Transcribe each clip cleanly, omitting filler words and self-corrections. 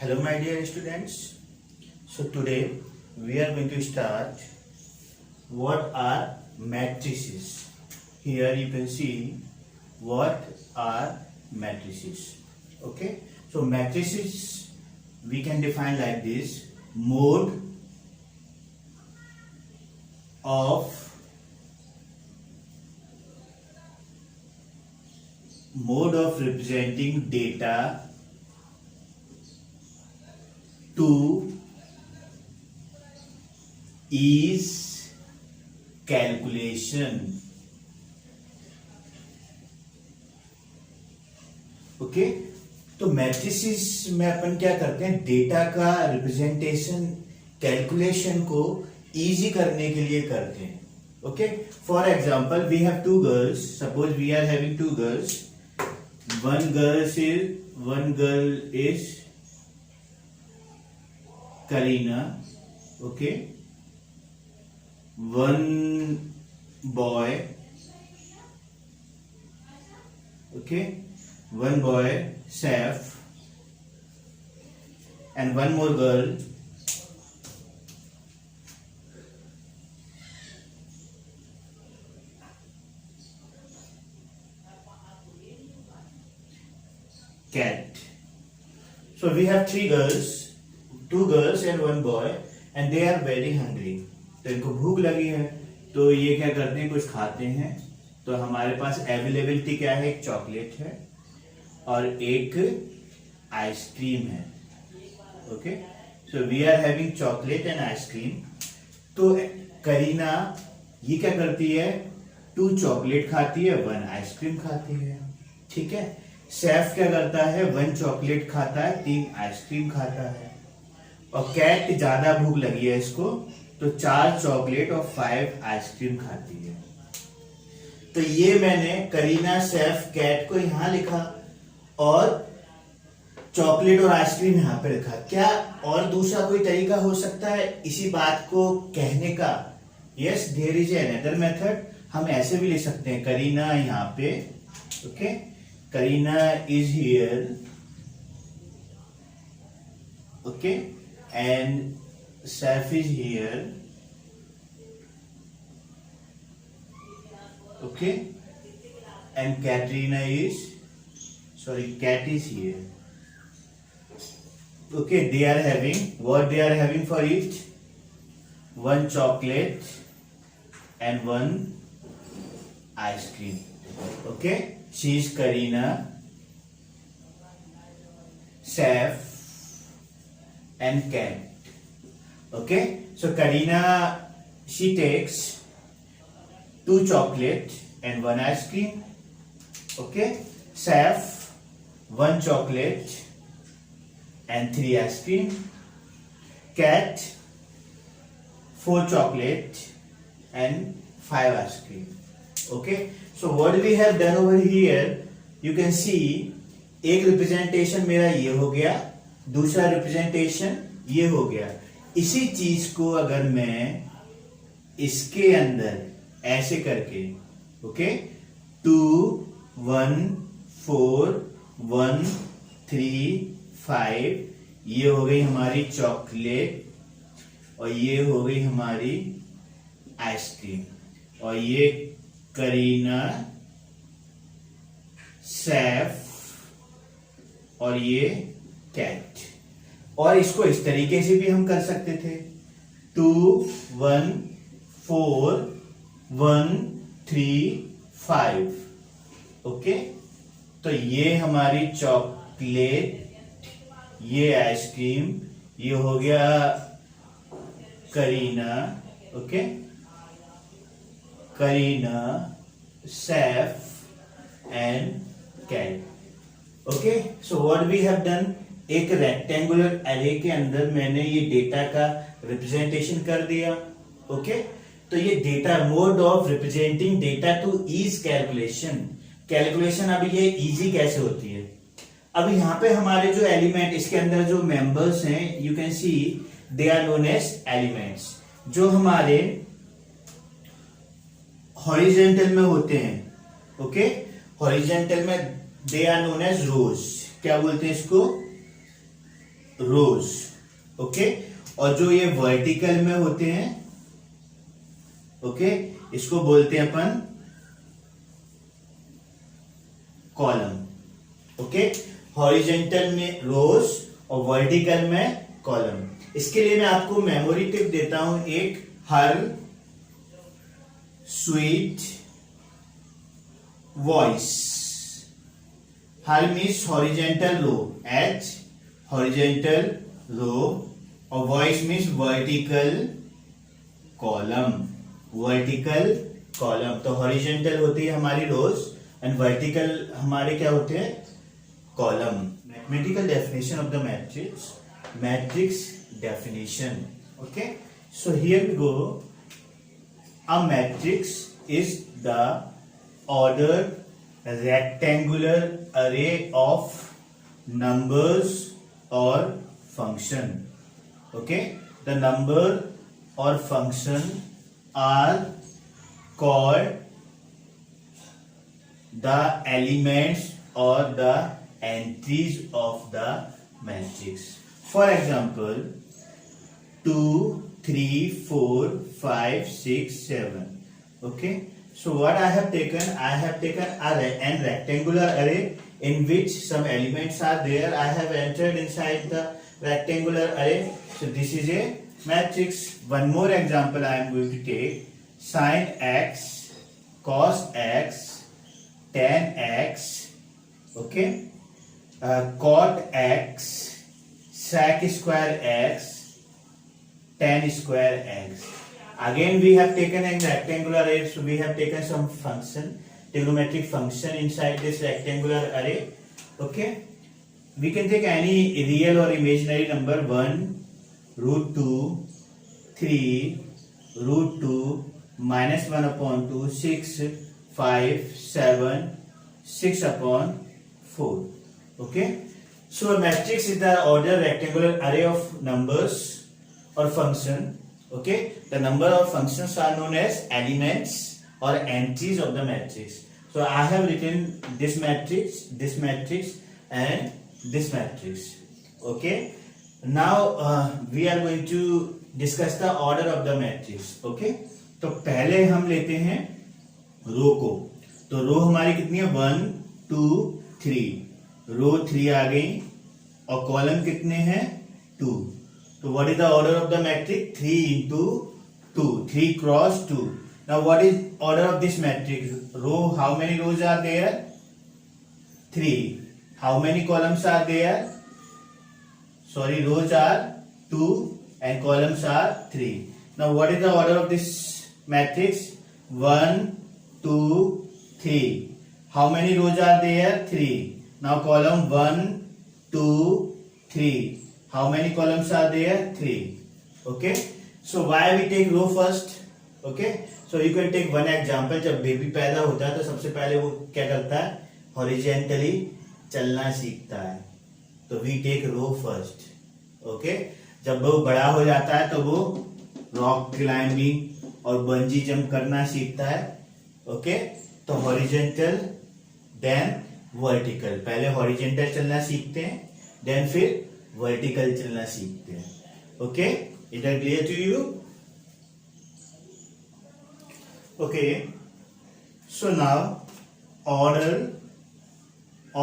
Hello my dear students. So today we are going to start what are matrices. Here you can see what are matrices. Okay. So matrices we can define like this: mode of representing data to is calculation. Okay तो matrices में अपन क्या करते हैं, data का representation calculation को easy करने के लिए करते हैं. Okay for example we have two girls. Suppose we are having two girls. one girl is Karina. Okay, one boy. Okay, one boy Saif, and one more girl Cat. So we have three girls, two girls and one boy, and they are very hungry. तो इनको भूख लगी है तो ये क्या करते हैं, कुछ खाते हैं. तो हमारे पास अवेलेबिलिटी क्या है, एक चॉकलेट है और एक आइसक्रीम है. Okay so we are having chocolate and ice cream. तो करीना ये क्या करती है, 2 चॉकलेट खाती है, 1 आइसक्रीम खाती है. ठीक है. सैफ क्या करता है, 1 चॉकलेट खाता है, 3 आइसक्रीम खाता है. और कैट ज्यादा भूख लगी है इसको तो 4 चॉकलेट और 5 आइसक्रीम खाती है. तो ये मैंने करीना, सैफ, कैट को यहां लिखा और चॉकलेट और आइसक्रीम यहां पे लिखा. क्या और दूसरा कोई तरीका हो सकता है इसी बात को कहने का? Yes, there is another method. हम ऐसे भी लिख सकते हैं, करीना यहां पे. Okay Karina is here, okay, and Saif is here, okay, and Cat is here. Okay, they are having what they are having for each? 1 chocolate and 1 ice cream. Okay. She is Karina, Saif, and Cat. Okay, so Karina, she takes 2 chocolate and 1 ice cream. Okay, Saif 1 chocolate and 3 ice cream. Cat 4 chocolate and 5 ice cream. Okay. So what we have done over here, you can see एक representation मेरा ये हो गया, दूसरा representation ये हो गया. इसी चीज को अगर मैं इसके अंदर ऐसे करके, ओके, 2 1 4 1 3 5, ये हो गई हमारी चॉकलेट और ये हो गई हमारी आइसक्रीम और ये करीना, सैफ और ये कैट. और इसको इस तरीके से भी हम कर सकते थे, 2 1 4 1 3 5. ओके तो ये हमारी चॉकलेट, ये आइसक्रीम, ये हो गया Kareena. Okay Karina, Saif, and Cat. Okay, so what we have done, एक रेक्टेंगुलर एरे के अंदर मैंने ये डेटा का रिप्रेजेंटेशन कर दिया. ओके तो ये data, mode of representing data two is calculation. Calculation अब ये इजी कैसे होती है. अब यहाँ पे हमारे जो एलिमेंट, इसके अंदर जो मेंबर्स हैं, you can see they are known as elements. जो हमारे हॉरिजेंटल में होते हैं, ओके, हॉरिजेंटल में they are known as rows. क्या बोलते हैं इसको? Rows, okay. और जो ये वर्टिकल में होते हैं, ओके, इसको बोलते हैं अपन कॉलम, ओके। हॉरिजेंटल में रोज और वर्टिकल में कॉलम। इसके लिए मैं आपको मेमोरी टिप देता हूं एक, हर स्वीट वॉइस। हर मीन्स हॉरिजेंटल रो, एच हॉरिजेंटल रो, और voice means vertical column, vertical column. तो हॉरिजेंटल होती है हमारी रोज एंड वर्टिकल हमारे क्या होते हैं, column. Mathematical definition of the matrix, matrix definition, okay. So here we go. A matrix is the ordered rectangular array of numbers or function, okay. The number or function are called the elements or the entries of the matrix. For example, 2, 3, 4, 5, 6, 7. Okay. So what I have taken? I have taken an rectangular array in which some elements are there. I have entered inside the rectangular array. So this is a matrix. One more example I am going to take. Sin x, cos x, tan x. Okay. Cot x, sec square x, tan square x. Again we have taken a rectangular array, so we have taken some function, trigonometric function inside this rectangular array, okay. We can take any real or imaginary number, 1, root 2, 3, root 2, minus 1 upon 2, 6, 5, 7, 6 upon 4, okay. So a matrix is the ordered rectangular array of numbers or function, okay. The number of functions are known as elements or entries of the matrix. So I have written this matrix, and this matrix, okay. Now we are going to discuss the order of the matrix, okay. तो पहले हम लेते हैं रो को। तो रो हमारी कितनी है, 1, 2, 3, रो 3 आ गई, और कॉलम कितने हैं, 2। So what is the order of the matrix? 3 into 2, 3 cross 2. Now what is order of this matrix? Row, how many rows are there? 3. How many columns are there? Sorry, rows are 2 and columns are 3. Now what is the order of this matrix? 1, 2, 3. How many rows are there? 3. Now column 1, 2, 3. How many columns are there? 3. Okay. So why we take row first? Okay. So you can take one example. जब baby पैदा होता है तो सबसे पहले वो क्या करता है, हॉरिजेंटली चलना सीखता है। तो we take row first. Okay. जब वो बड़ा हो जाता है तो वो रॉक क्लाइंबिंग और बंजी जंप करना सीखता है। ओके. तो हॉरिजेंटल देन वर्टिकल, पहले हॉरिजेंटल चलना सीखते हैं, देन फिर वर्टिकल चलना सीखते हैं। Okay, it are clear to you? Okay, so now order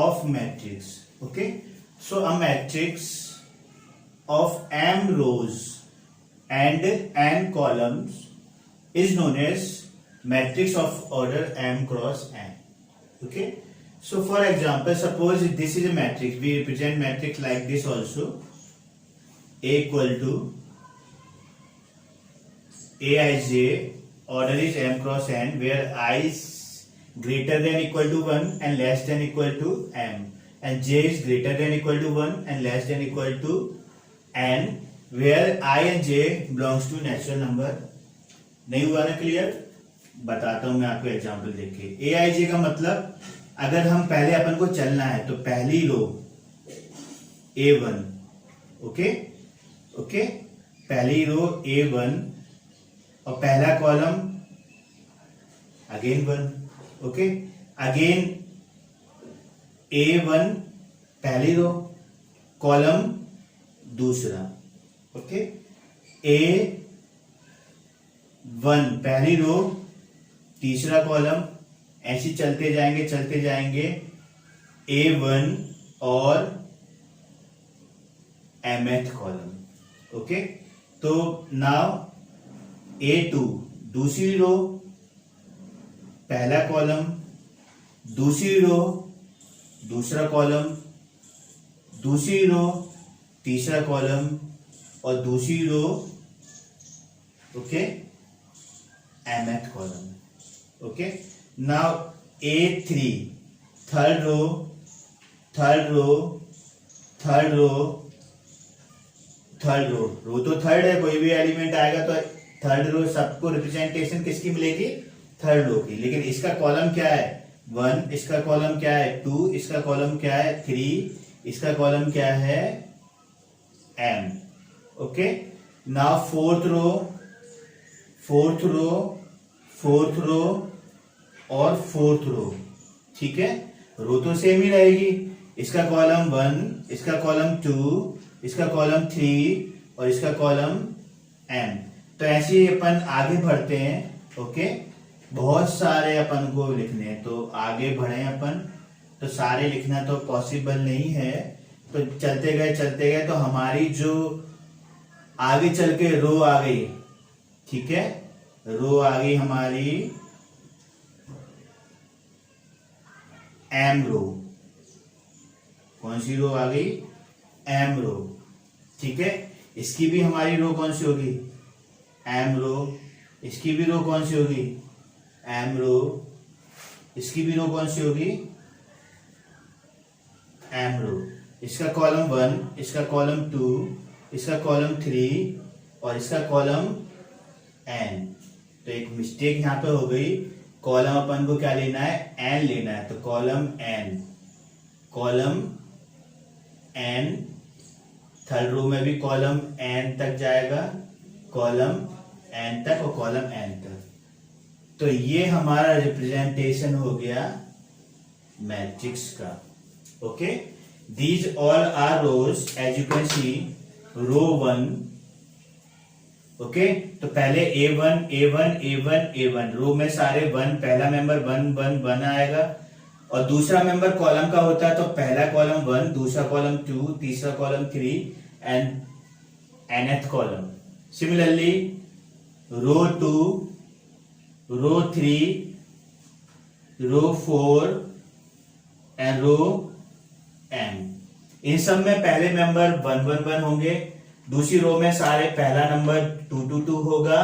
of matrix. Okay, so a matrix of m rows and n columns is known as matrix of order m cross n. Okay. So for example, suppose this is a matrix, we represent matrix like this also. A equal to Aij, order is m cross n, where I is greater than equal to 1 and less than equal to m, and j is greater than equal to 1 and less than equal to n, where I and j belongs to natural number. नहीं हुआ ना clear? बताता हूं मैं आपको example देखिए। Aij का मतलब, अगर हम पहले अपन को चलना है तो पहली रो A1, ओके ओके, पहली रो A1 और पहला column again 1, okay, again A1 पहली रो, कॉलम दूसरा, ओके। A1 पहली रो, तीसरा कॉलम, ऐसे चलते जाएंगे A1 और mth कॉलम, ओके। तो नाउ A2 दूसरी रो, पहला कॉलम, दूसरी रो, दूसरा कॉलम, दूसरी रो, तीसरा कॉलम और दूसरी row, okay, mth column, okay. Now A3 third row, third row, third row, third row, row तो थर्ड है, कोई भी एलिमेंट आएगा तो थर्ड रो सबको रिप्रेजेंटेशन किसकी मिलेगी, थर्ड रो की। लेकिन इसका कॉलम क्या है 1, इसका कॉलम क्या है 2, इसका कॉलम क्या है 3, इसका कॉलम क्या है m, okay. Now fourth row, fourth row, fourth row और फोर्थ रो, ठीक है। रो तो सेम ही रहेगी, इसका कॉलम 1, इसका कॉलम 2, इसका कॉलम 3 और इसका कॉलम m। तो ऐसे ही अपन आगे बढ़ते हैं, ओके। बहुत सारे अपन को लिखने हैं, तो आगे बढ़े अपन, तो सारे लिखना तो पॉसिबल नहीं है, तो चलते गए तो हमारी जो आगे चल के रो आ गई, ठीक है। रो आ गई हमारी m रो, कौन सी रो आ गई, m रो, ठीक है। इसकी भी हमारी रो कौन सी होगी, m रो, इसकी भी रो कौन सी होगी, m रो, इसकी भी रो कौन सी होगी, m रो। इसका कॉलम 1, इसका कॉलम 2, इसका कॉलम 3 और इसका कॉलम n। तो एक मिस्टेक यहां पे हो गई, कॉलम अपन को क्या लेना है, n लेना है, तो column n, column n, third row में भी कॉलम n तक जाएगा, कॉलम n तक और कॉलम n तक। तो ये हमारा रिप्रेजेंटेशन हो गया मैट्रिक्स का, okay. These all are rows, as you can see, row 1, okay. तो पहले A1 A1 A1 A1, रो में सारे 1, पहला मेंबर 1 1 1 आएगा, और दूसरा मेंबर कॉलम का होता है तो पहला कॉलम 1, दूसरा कॉलम 2, तीसरा column 3 and nth column. Similarly row 2, row 3, row 4 and row m। इन सब में पहले मेंबर 1 1 1 होंगे, दूसरी रो में सारे पहला नंबर 2 2 2 होगा,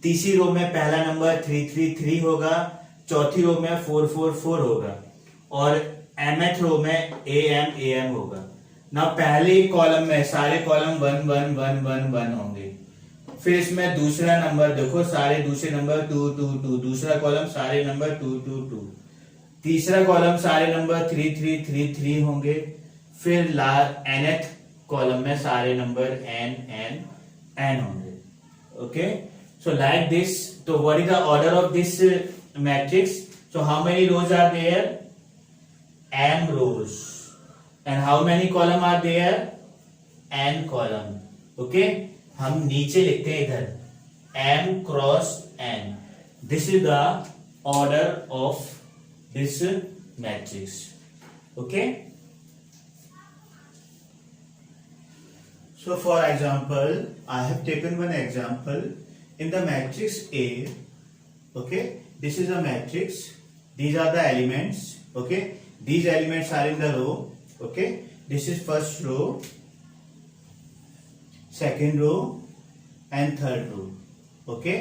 तीसरी रो में पहला नंबर 3 3 3 होगा, चौथी रो में 4 4 4 होगा और mth रो में am am होगा ना। पहले कॉलम में सारे कॉलम 1 1 1 1 1 होंगे, फिर इसमें दूसरा नंबर देखो, सारे दूसरे नंबर 2 2 2, दूसरा कॉलम सारे नंबर 2 2 2, तीसरा कॉलम सारे नंबर 3 3 3 3 होंगे, फिर nth कॉलम में सारे नंबर n n n होंगे, ओके। So like this. तो what is the order of this matrix? So how many rows are there? m rows. And how many column are there? n column. Okay, हम नीचे लिखते हैं इधर m cross n. This is the order of this matrix, okay. So for example, I have taken one example in the matrix A. Okay, this is a matrix. These are the elements. Okay, these elements are in the row. Okay, this is first row, second row, and third row. Okay,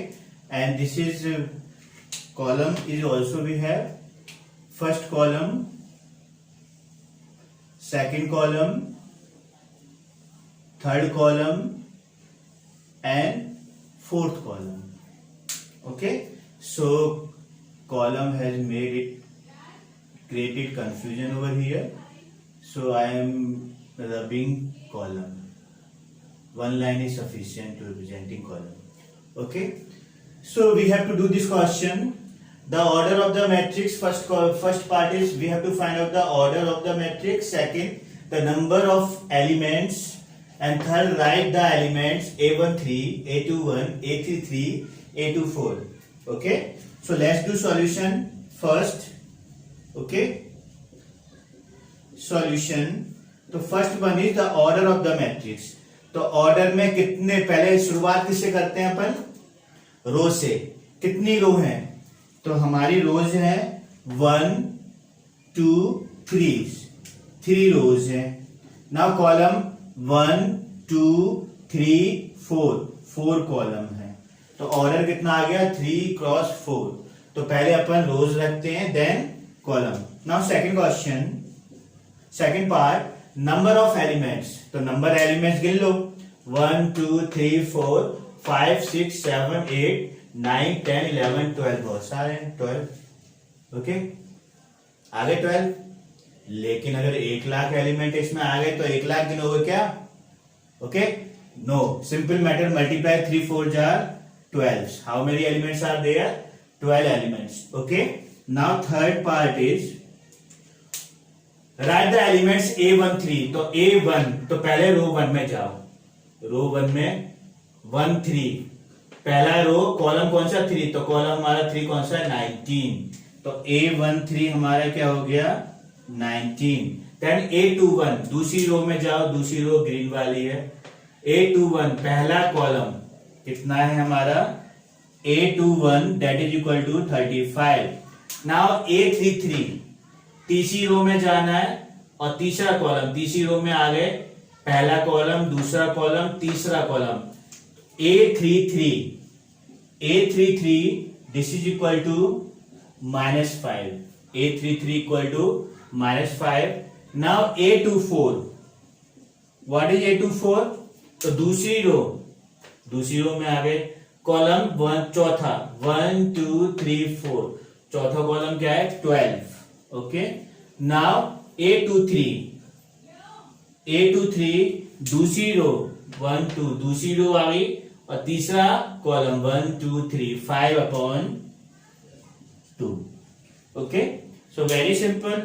and this is column is also we have first column, second column, third column and fourth column. Okay, so column has made it, created confusion over here, so I am rubbing column. One line is sufficient to representing column. Okay, so we have to do this question. The order of the matrix, first part is we have to find out the order of the matrix. Second, the number of elements and third write the elements A13, A21, A33, A24. Okay, so let's do solution first. Okay, solution. तो first one is the order of the matrix. तो order में कितने, पहले शुरुआत किससे करते हैं अपन? रो से. कितनी रो हैं? तो हमारी रोज है 1 2 3, 3 रोज हैं. नाउ कॉलम 1 2 3 4, 4 कॉलम है. तो ऑर्डर कितना आ गया? 3 क्रॉस 4. तो पहले अपन रोज रखते हैं, then column. Now second question, second part, number of elements. तो नंबर एलिमेंट्स गिन लो. 1 2 3 4 5 6 7 8 9 10 11 12. बहुत सारे हैं, 12. ओके, आ गए 12. लेकिन अगर 1 लाख एलिमेंट इसमें आ गए तो 1 लाख गिनोगे क्या? Okay, no. Simple matter, multiply 3 4 जार 12. How many elements are there? 12 elements. Okay, now third part is write the elements A13. तो A1, तो पहले रो 1 में जाओ. रो 1 में 1 3, पहला रो कॉलम कौन सा? 3. तो कॉलम हमारा 3 कौन सा है? 19. तो A13 हमारा क्या हो गया? 19. देन A21, दूसरी रो में जाओ. दूसरी रो ग्रीन वाली है. A21 पहला कॉलम कितना है हमारा? A21 that is equal to 35. Now A33, तीसरी रो में जाना है और तीसरा कॉलम. तीसरी रो में आ गए, पहला कॉलम, दूसरा कॉलम, तीसरा column. A33, A33 this is equal to -5. A33 equal to -5. Now A24, what is A24? तो दूसरी रो में आ गए, कॉलम 1, चौथा 1 2 3 4, चौथा कॉलम क्या है? 12. ओके, नाउ A23, दूसरी रो 1 2, दूसरी रो आ गई और तीसरा column 1 2 3, 5/2. Okay, so very simple.